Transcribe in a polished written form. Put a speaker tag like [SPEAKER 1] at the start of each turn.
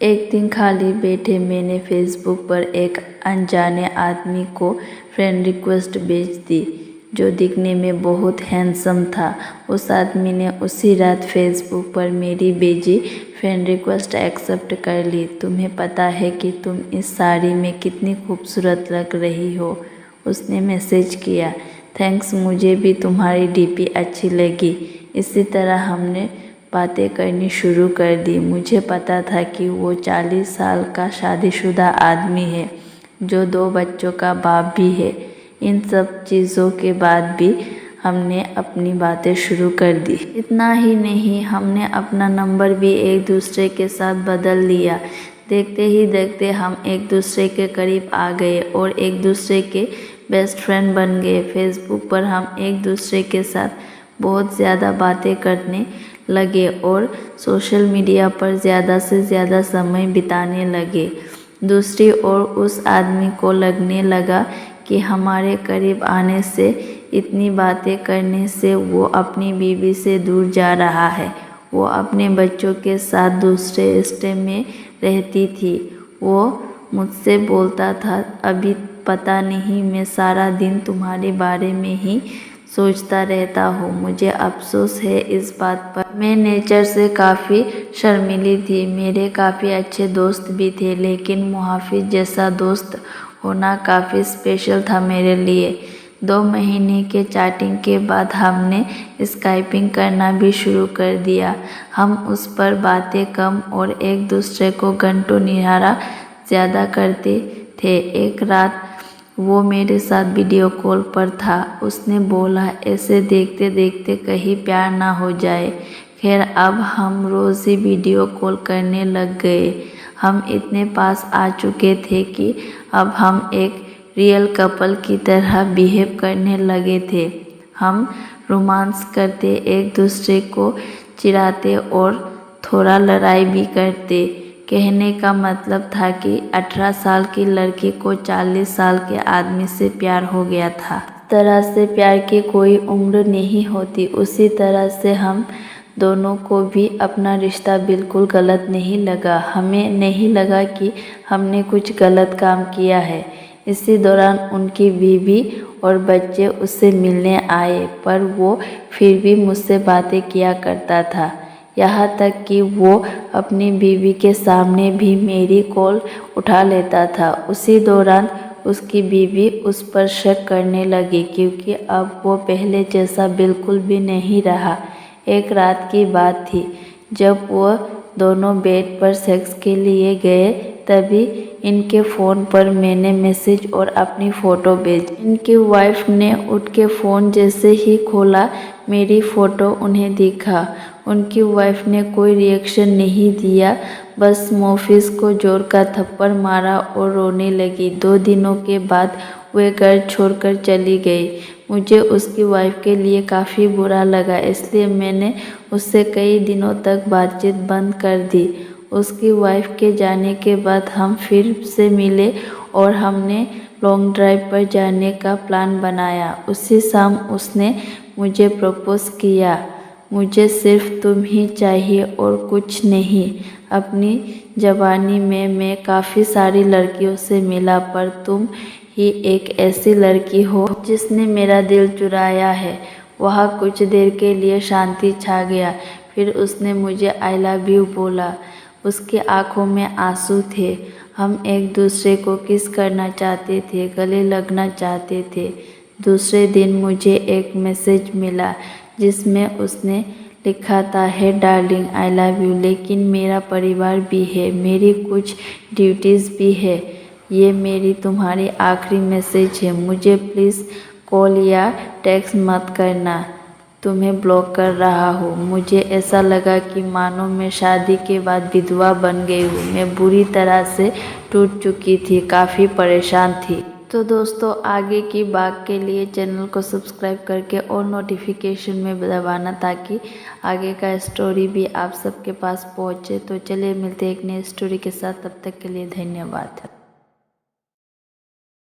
[SPEAKER 1] एक दिन खाली बैठे मैंने फेसबुक पर एक अनजाने आदमी को फ्रेंड रिक्वेस्ट भेज दी जो दिखने में बहुत हैंडसम था। उस आदमी ने उसी रात फेसबुक पर मेरी भेजी फ्रेंड रिक्वेस्ट एक्सेप्ट कर ली। तुम्हें पता है कि तुम इस साड़ी में कितनी खूबसूरत लग रही हो, उसने मैसेज किया। थैंक्स, मुझे भी तुम्हारी डीपी अच्छी लगी। इसी तरह हमने बातें करनी शुरू कर दी। मुझे पता था कि वो 40 साल का शादीशुदा आदमी है जो 2 बच्चों का बाप भी है। इन सब चीज़ों के बाद भी हमने अपनी बातें शुरू कर दी। इतना ही नहीं, हमने अपना नंबर भी एक दूसरे के साथ बदल लिया। देखते ही देखते हम एक दूसरे के करीब आ गए और एक दूसरे के बेस्ट फ्रेंड बन गए। फेसबुक पर हम एक दूसरे के साथ बहुत ज़्यादा बातें करने लगे और सोशल मीडिया पर ज़्यादा से ज़्यादा समय बिताने लगे। दूसरी ओर उस आदमी को लगने लगा कि हमारे करीब आने से, इतनी बातें करने से वो अपनी बीवी से दूर जा रहा है। वो अपने बच्चों के साथ दूसरे स्टेट में रहती थी। वो मुझसे बोलता था, अभी पता नहीं, मैं सारा दिन तुम्हारे बारे में ही सोचता रहता हूँ। मुझे अफसोस है इस बात पर। मैं नेचर से काफ़ी शर्मीली थी। मेरे काफ़ी अच्छे दोस्त भी थे, लेकिन मुहाफिज जैसा दोस्त होना काफ़ी स्पेशल था मेरे लिए। 2 महीने के चैटिंग के बाद हमने स्काइपिंग करना भी शुरू कर दिया। हम उस पर बातें कम और एक दूसरे को घंटों निहारा ज़्यादा करते थे। एक रात वो मेरे साथ वीडियो कॉल पर था। उसने बोला, ऐसे देखते देखते कहीं प्यार ना हो जाए। खैर, अब हम रोज़ ही वीडियो कॉल करने लग गए। हम इतने पास आ चुके थे कि अब हम एक रियल कपल की तरह बिहेव करने लगे थे। हम रोमांस करते, एक दूसरे को चिढ़ाते और थोड़ा लड़ाई भी करते। कहने का मतलब था कि 18 साल की लड़की को 40 साल के आदमी से प्यार हो गया था। इस तरह से प्यार की कोई उम्र नहीं होती। उसी तरह से हम दोनों को भी अपना रिश्ता बिल्कुल गलत नहीं लगा। हमें नहीं लगा कि हमने कुछ गलत काम किया है। इसी दौरान उनकी बीवी और बच्चे उससे मिलने आए, पर वो फिर भी मुझसे बातें किया करता था। यहाँ तक कि वो अपनी बीवी के सामने भी मेरी कॉल उठा लेता था। उसी दौरान उसकी बीवी उस पर शक करने लगी, क्योंकि अब वो पहले जैसा बिल्कुल भी नहीं रहा। एक रात की बात थी, जब वो दोनों बेड पर सेक्स के लिए गए, तभी इनके फ़ोन पर मैंने मैसेज और अपनी फ़ोटो भेजी। इनकी वाइफ ने उठ के फ़ोन जैसे ही खोला, मेरी फ़ोटो उन्हें दिखा। उनकी वाइफ ने कोई रिएक्शन नहीं दिया, बस मोफिस को जोर का थप्पड़ मारा और रोने लगी। 2 दिनों के बाद वे घर छोड़कर चली गई। मुझे उसकी वाइफ के लिए काफ़ी बुरा लगा, इसलिए मैंने उससे कई दिनों तक बातचीत बंद कर दी। उसकी वाइफ के जाने के बाद हम फिर से मिले और हमने लॉन्ग ड्राइव पर जाने का प्लान बनाया। उसी शाम उसने मुझे प्रपोज किया। मुझे सिर्फ तुम ही चाहिए और कुछ नहीं। अपनी जवानी में मैं काफ़ी सारी लड़कियों से मिला, पर तुम ही एक ऐसी लड़की हो जिसने मेरा दिल चुराया है। वहाँ कुछ देर के लिए शांति छा गया। फिर उसने मुझे आई लव यू बोला। उसकी आंखों में आंसू थे। हम एक दूसरे को किस करना चाहते थे, गले लगना चाहते थे। दूसरे दिन मुझे एक मैसेज मिला जिसमें उसने लिखा था, हे डार्लिंग, आई लव यू, लेकिन मेरा परिवार भी है, मेरी कुछ ड्यूटीज़ भी है। ये मेरी तुम्हारी आखिरी मैसेज है। मुझे प्लीज़ कॉल या टेक्स्ट मत करना। तुम्हें ब्लॉक कर रहा हूँ। मुझे ऐसा लगा कि मानो मैं शादी के बाद विधवा बन गई हूँ। मैं बुरी तरह से टूट चुकी थी, काफ़ी परेशान थी। तो दोस्तों, आगे की बात के लिए चैनल को सब्सक्राइब करके और नोटिफिकेशन में दबाना, ताकि आगे का स्टोरी भी आप सबके पास पहुँचे। तो चलिए मिलते हैं एक नई स्टोरी के साथ। तब तक के लिए धन्यवाद।